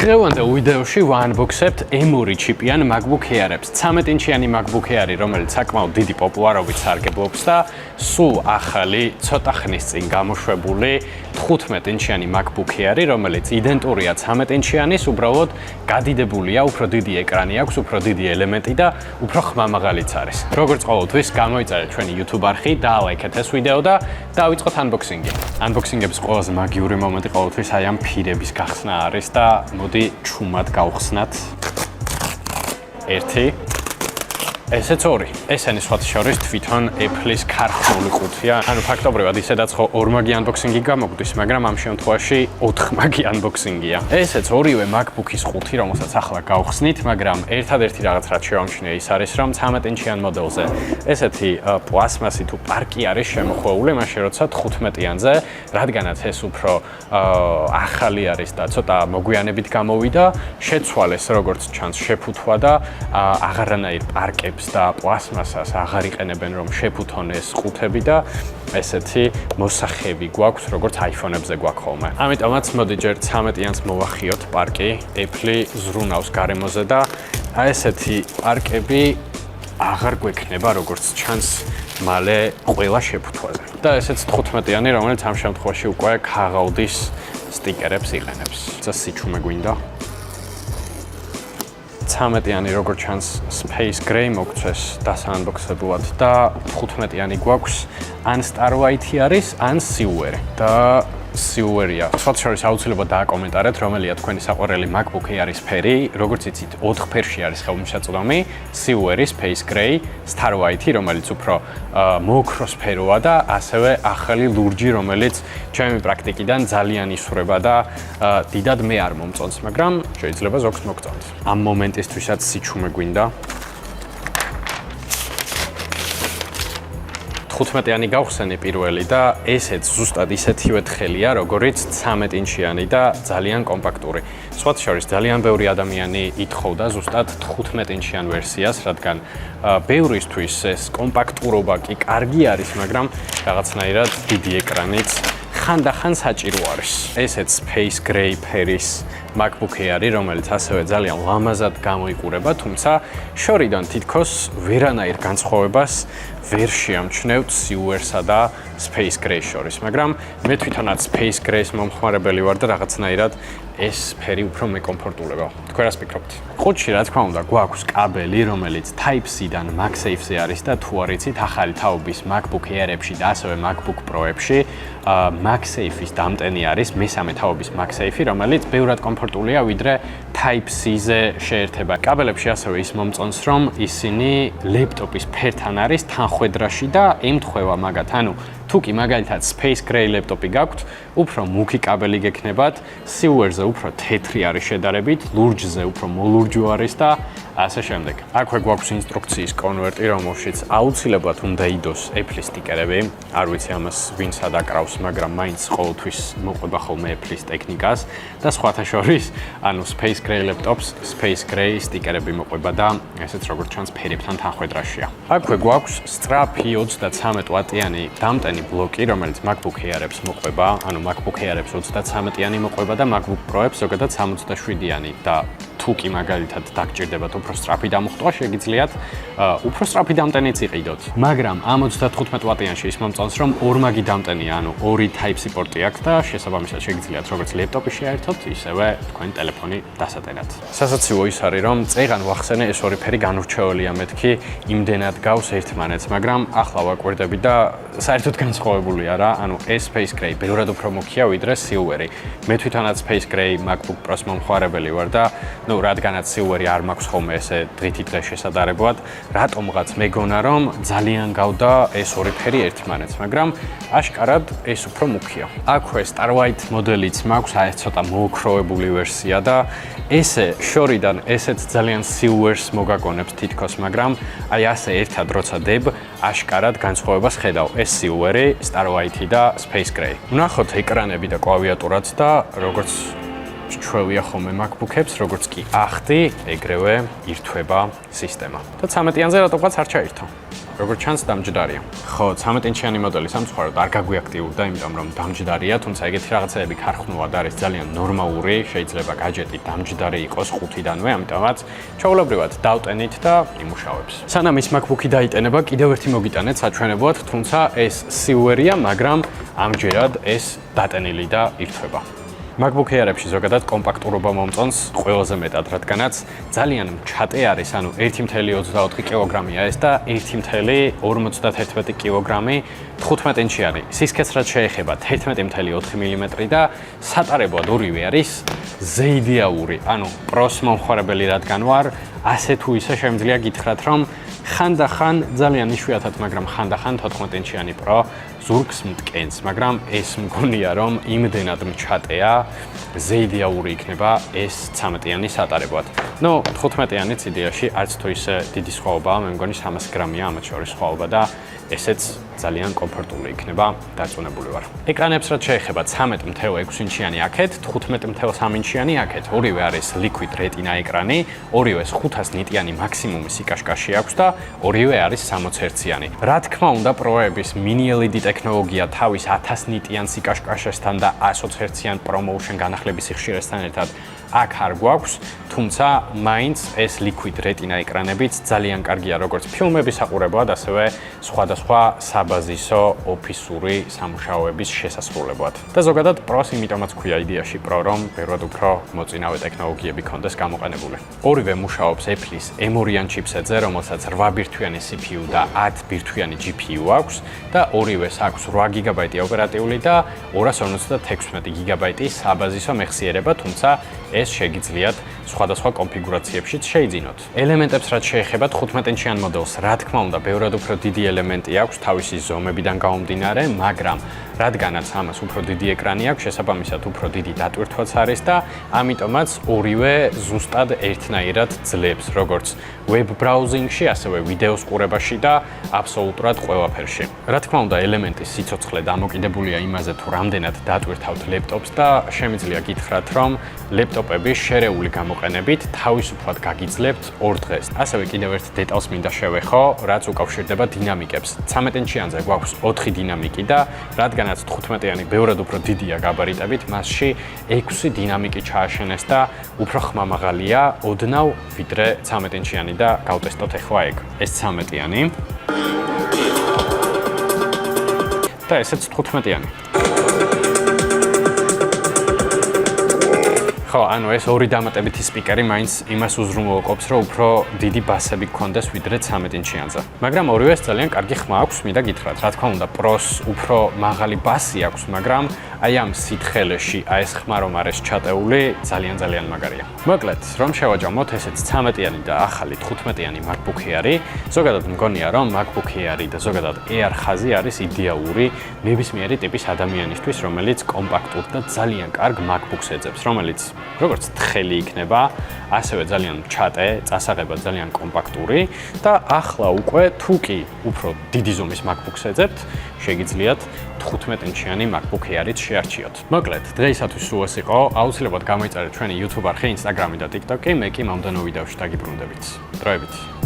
დღევანდელ ვიდეოში ვაანბოქსებთ M2 ჩიპიან MacBook Air-ებს. 13 ინჩიანი MacBook Air-ი, რომელიც საკმაოდ დიდი პოპულარობით სარგებლობს და სულ ახალი, ცოტა ხნის წინ გამოშვებული 15 ინჩიანი MacBook Air-ი, რომელიც იდენტურია 13 ინჩიანის, უბრალოდ გადიდებულია, უფრო დიდი ეკრანი აქვს, უფრო დიდი ელემენტი და უფრო ხმამაღალიც არის. როგორც ყოველთვის, გამოიწერეთ ჩვენი YouTube არხი, დაალაიქეთ ეს ვიდეო და დავიწყოთ unboxing-ი. Unboxing-ების ყველაზე მაგიური მომენტი ყოველთვის აი ამ ფირების გახსნა არის და მოდი ჩუმად გავხსნათ. 1 ესეც 2. ესენი სხვათა შორის თვითონ Apple-ის ქართული ყუთია. ანუ ფაქტობრივად ისედაც ხო ორმაგი unboxing-ი გამოგვდის, მაგრამ ამ შემთხვევაში 4 მაგი unboxing-ია. ესეც ორივე MacBook-ის ყუთი, რომელსაც ახლა გავხსნით, მაგრამ ერთადერთი რაღაც რაც შევამჩნია ის არის, რომ 13 ინჩიან მოდელზე ესეთი პლასმასი თუ პარკი არის შემოხვეული, მაშინ როცა 15-იანზე, რადგანაც ეს უფრო ახალი არის და ცოტა მოგვიანებით გამოვიდა, შეცვალეს როგორც ჩანს შეფუთვა და აღარანაირ პარკებს და პლასმასას აღარ იყენებენ რომ შეფუთონ ეს ყუთები და ესეთი მოსახები გვაქვს როგორც iPhone-ებზე გვაქვს ხოლმე. ამიტომაც მოდი ჯერ 13-იანს მოვახიოთ პარკი, Apple ზრუნავს გარემოზე და ესეთი პარკები აღარ გვექნება როგორც ჩანს მალე ყველა შეფუთვაზე. და ესეც 15-იანი, რომელიც ამ შემთხვევაში უკვე ქაღალდის სტიკერებს იყენებს. ცა სიჩუმე გვინდა. 13-იანი როგორც ჩანს Space Gray მოგცეს დასაანბოქსებლად და 15-იანი გვაქვს ან Star White არის, ან Silver და Silver-ია. სხვათა შორის აუცილებლად დააკომენტარეთ, რომელია თქვენი საყვარელი MacBook Air-ის ფერი. როგორც იცით, 4 ფერში არის ხელმისაწვდომი: Silver, Space Gray, Star White, რომელიც უფრო მოოქროს ფეროა და ასევე ახალი ლურჯი, რომელიც ჩემი პრაქტიკიდან ძალიან ისვრება და დიდად მე არ მომწონს, მაგრამ შეიძლება ზოგს მოგწონს. ამ მომენტისთვისაც სიჩუმე გვინდა. 15-იანი გავხსენე პირველი და ესეც ზუსტად ისეთივე თხელია, როგორიც 13 ინჩიანი და ძალიან კომპაქტური. სხვათა შორის ძალიან ბევრი ადამიანი ითხოვდა ზუსტად 15 ინჩიან ვერსიას, რადგან ბევრისთვის ეს კომპაქტურობა კი კარგი არის, მაგრამ რაღაცნაირად დიდი ეკრანიც ხანდახან საჭირო არის. ესეც Space Gray ფერის MacBook Air-ი, რომელიც ასევე ძალიან ლამაზად გამოიყურება, თუმცა შორიდან თითქოს ვერანაირ განსხვავებას ვერ შეამჩნევთ Silver-სა და Space Gray შორის, მაგრამ მე თვითონაც Space Gray-ის მომხმარებელი ვარ და რაღაცნაირად ეს ფერი უფრო მეკომფორტულება. თქვენ რას ფიქრობთ? ყუთში რა თქმა უნდა გვაქვს კაბელი, რომელიც Type-C-დან MagSafe-ზე არის და თუ არ იცით, ახალი თაობის MacBook Air-ებში და ასევე MacBook Pro-ებში MagSafe-ის დამტენი არის, მესამე თაობის MagSafe-ი, რომელიც ბევრად კომფორტულია ვიდრე Type-C-ზე შეერთება. კაბელებში ასევე ის მომწონს, რომ ისინი ლეპტოპის ფერთან არის თანხვედრაში და ემთხვევა მაგათ, ანუ თუ კი მაგალითად Space Gray ლეპტოპი გაქვთ, უფრო მუქი კაბელი გექნებათ, Silver-ზე უფრო თეთრი არის შედარებით, ლურჯზე უფრო მოლურჯო არის და ასე შემდეგ. აქვე გვაქვს ინსტრუქციის კონვერტი, რომელშიც აუცილებლად უნდა იდოს Apple-ის სტიკერები. არ ვიცი ამას ვინც ადაკრავს, მაგრამ მაინც ყოველთვის მოყვება ხოლმე Apple-ის ტექნიკას და სხვათა შორის, ანუ Space Gray ლეპტოპს Space Gray სტიკერები მოყვება და ესეც როგორც ჩანს ფერებთან თანხვედრაშია. აქვე გვაქვს სწრაფი 33 ვატიანი დამტენი ბლოკი, რომელიც MacBook Air-ებს მოყვება, ანუ MacBook Air-ებს 33-იანი მოყვება და MacBook Pro-ებს ზოგადად 67-იანი და თუ კი მაგალითად დაგჭირდებათ უფრო სწრაფი დამუხტვა, შეგიძლიათ უფრო სწრაფი დამტენიც იყიდოთ. მაგრამ ამ 35 ვატიანში ის მომწონს, რომ ორმაგი დამტენია, ანუ 2 Type-C პორტი აქვს და შესაბამისად შეგიძლიათ როგორც ლეპტოპი შეერთოთ, ისევე თქვენი ტელეფონი დასატენად. სასაცილო ის არის, რომ წეღან ვახსენე ეს ორი ფერი განურჩეველია მეთქი, იმდენად გავს ერთმანეთს, მაგრამ ახლა ვაკვირდები და საერთოდ განსხვავებული არა, ანუ ეს Space Gray ბევრად უფრო მუქია ვიდრე Silver-ი. მე თვითონაც Space Gray MacBook Pro-s მომხმარებელი ვარ და ну, რადგანაც Silver-ი არ მაქვს ხოლმე ესე დღითი დღე შესაძლებლად, რატომღაც მეგონა რომ ძალიან გავდა ეს ორი ფერი ერთმანეთს, მაგრამ აშკარად ეს უფრო მუქია. აქვე Star White მოდელიც მაქვს, აი ეს ცოტა მოოქროვებული ვერსია და ესე შორიდან ესეც ძალიან Silver-ს მოგაგონებს თითქოს, მაგრამ აი ასე ერთად როცა დებ, აშკარად განსხვავებას ხედავ. ეს Silver-ი, Star White-ი და Space Gray. ვნახოთ ეკრანები და კლავიატურაც და როგორც ჩვევია ხოლმე MacBook-ებს, როგორც კი ახდი, ეგრევე ირთვება სისტემა. და 13-იანზე რატომღაც არ ჩაირთო. როგორც ჩანს, დამჯდარია. ხო, 13-ინჩიანი მოდელი სამწუხაროდ არ გაგვიაქტიურდა, იმიტომ რომ დამჯდარია, თუმცა ეგეთი რაღაცები ქარხნულად არის ძალიან ნორმალური, შეიძლება გაჯეტი დამჯდარი იყოს 5-დანვე, ამიტომაც ჩვეულებრივად დავტენით და იმუშავებს. სანამ ის MacBook-ი დაიტენება, კიდევ ერთი მოგიტანეთ საჩვენებლად, თუმცა ეს სილვერია, მაგრამ ამჯერად ეს დატენილი და ირთვება. MacBook Air-ებში ზოგადად კომპაქტურობა მომწონს ყველაზე მეტად, რადგანაც ძალიან მჩატე არის, ანუ 1.24 კილოგრამია ეს და 1.51 კილოგრამი 15-ინჩიანი. სისქეცრად შეეხება 11.4 მმ და სატარებლად ორივე არის ზეიდიაური, ანუ პროს მომხმარებელი რადგან ვარ, ასე თუ ისე შემიძლია გითხრათ, რომ ხანდახან ძალიან იშვიათად, მაგრამ ხანდახან 14-ინჩიანი Pro ზურგს მტკენს, მაგრამ ეს მგონია, რომ იმდენად მჩატეა, ზეიდიაური იქნება ეს 13-იანი სატარებლად. ნუ 15-იანიც იდეაში არც თუ ისე დიდი სხვაობაა, მე მგონი 300 გრამია ამათ შორის სხვაობა და ესეც ძალიან კომფორტული იქნება, დარწმუნებული ვარ. ეკრანებს რაც შეეხება 13.6 ინჩიანი აქეთ, 15.3 ინჩიანი აქეთ. ორივე არის liquid retina ეკრანი, ორივეს 500 ნიტიანი მაქსიმუმი სიკაშკაში აქვს და ორივე არის 60 ჰერციანი. რა თქმა უნდა, პროების mini LED ტექნოლოგია თავის 1000 ნიტიან სიკაშკაშესთან და 120 ჰერციან ProMotion განახლების სიხშირესთან ერთად აქ არ გვაქვს, თუმცა მაინც ეს liquid retina ეკრანებიც ძალიან კარგია როგორც ფილმების საყურებლად, ასევე სხვადასხვა საბაზისო ოფისური სამუშაოების შესასრულებლად. და ზოგადად Pro-ს იმიტომაც ქვია იდეაში Pro, რომ ბევრად უფრო მოწინავე ტექნოლოგიები კონდეს გამოყენებული. ორივე მუშაობს Apple-ის M2-იან ჩიპსეტზე, რომელსაც 8 ბირთვიანი CPU და 10 ბირთვიანი GPU აქვს და ორივეს აქვს 8 GB ოპერატიული და 256 GB საბაზისო მეხსიერება, თუმცა ეს შეგიძლიათ სხვადასხვა კონფიგურაციებშიც შეიძინოთ. ელემენტებს რაც შეეხება 15-ინჩიან მოდელს, რა თქმა უნდა, ბევრად უფრო დიდი ელემენტი აქვს თავისი ზომებიდან გამომდინარე, მაგრამ რადგანაც ამას უფრო დიდი ეკრანი აქვს, შესაბამისად უფრო დიდი დატვირთვაც არის და ამიტომაც ორივე ზუსტად ერთნაირად ძლებს, როგორც web browsing-ში, ასევე ვიდეოს ყურებაში და აბსოლუტურად ყველაფერში. რა თქმა უნდა, ელემენტის სიცოცხლე დამოკიდებულია იმაზე, თუ რამდენად დატვირთავთ ლეპტოპს და შემიძლია გითხრათ, რომ ლეპტოპების შერეული გამოყენებით თავისუფლად გაგიძლებთ 2 დღეს. ასევე კიდევ ერთ დეტალს მინდა შევეხო, რაც უკავშირდება დინამიკებს. 13-ინჩიანზე გვაქვს 4 დინამიკი და რადგანაც 15-იანი ბევრად უფრო დიდია გაბარიტებით, მასში 6 დინამიკი ჩააშენეს და უფრო ხმამაღალია ოდნავ ვიდრე 13-ინჩიანი და გავტესტოთ ახლა ეგ. ეს 13-იანი და ესეც 15-იანი. ხო, ანუ ეს ორი დამატებითი სპიკერი მაინც იმას უზრუნველყოფს, რომ უფრო დიდი ბასები გქონდეს ვიდრე 13-ინჩიანზე. მაგრამ ორივეს ძალიან კარგი ხმა აქვს, მინდა გითხრათ. რა თქმა უნდა, Pro-ს უფრო მაღალი ბასი აქვს, მაგრამ აი ამ სითხელეში ეს ხმა რომ არის ჩატეული, ძალიან მაგარია. მოკლედ, რომ შევაჯამოთ, ესეც 13-იანი და ახალი 15-იანი MacBook Air-ი. ზოგადად მგონია, რომ MacBook Air-ი და ზოგადად Air ხაზი არის იდეალური ნებისმიერი ტიპის ადამიანისთვის, რომელიც კომპაქტურ და ძალიან კარგ MacBook-ს ეძებს, რომელიც როგორც თხელი იქნება, ასევე ძალიან მჩატე, წასაღება ძალიან კომპაქტური და ახლა უკვე თუ კი უფრო დიდი ზომის MacBook-ს ეძებთ, შეგიძლიათ 15-ინჩიანი MacBook Air-ით შეარჩიოთ. მოკლედ, დღეისათვის სულ ეს იყო. აუცილებლად გამოიწერეთ ჩვენი YouTube არხი, Instagram-ი და TikTok-ი. მე კი მომდევნო ვიდეოში დაგიბრუნდებით. დროებით.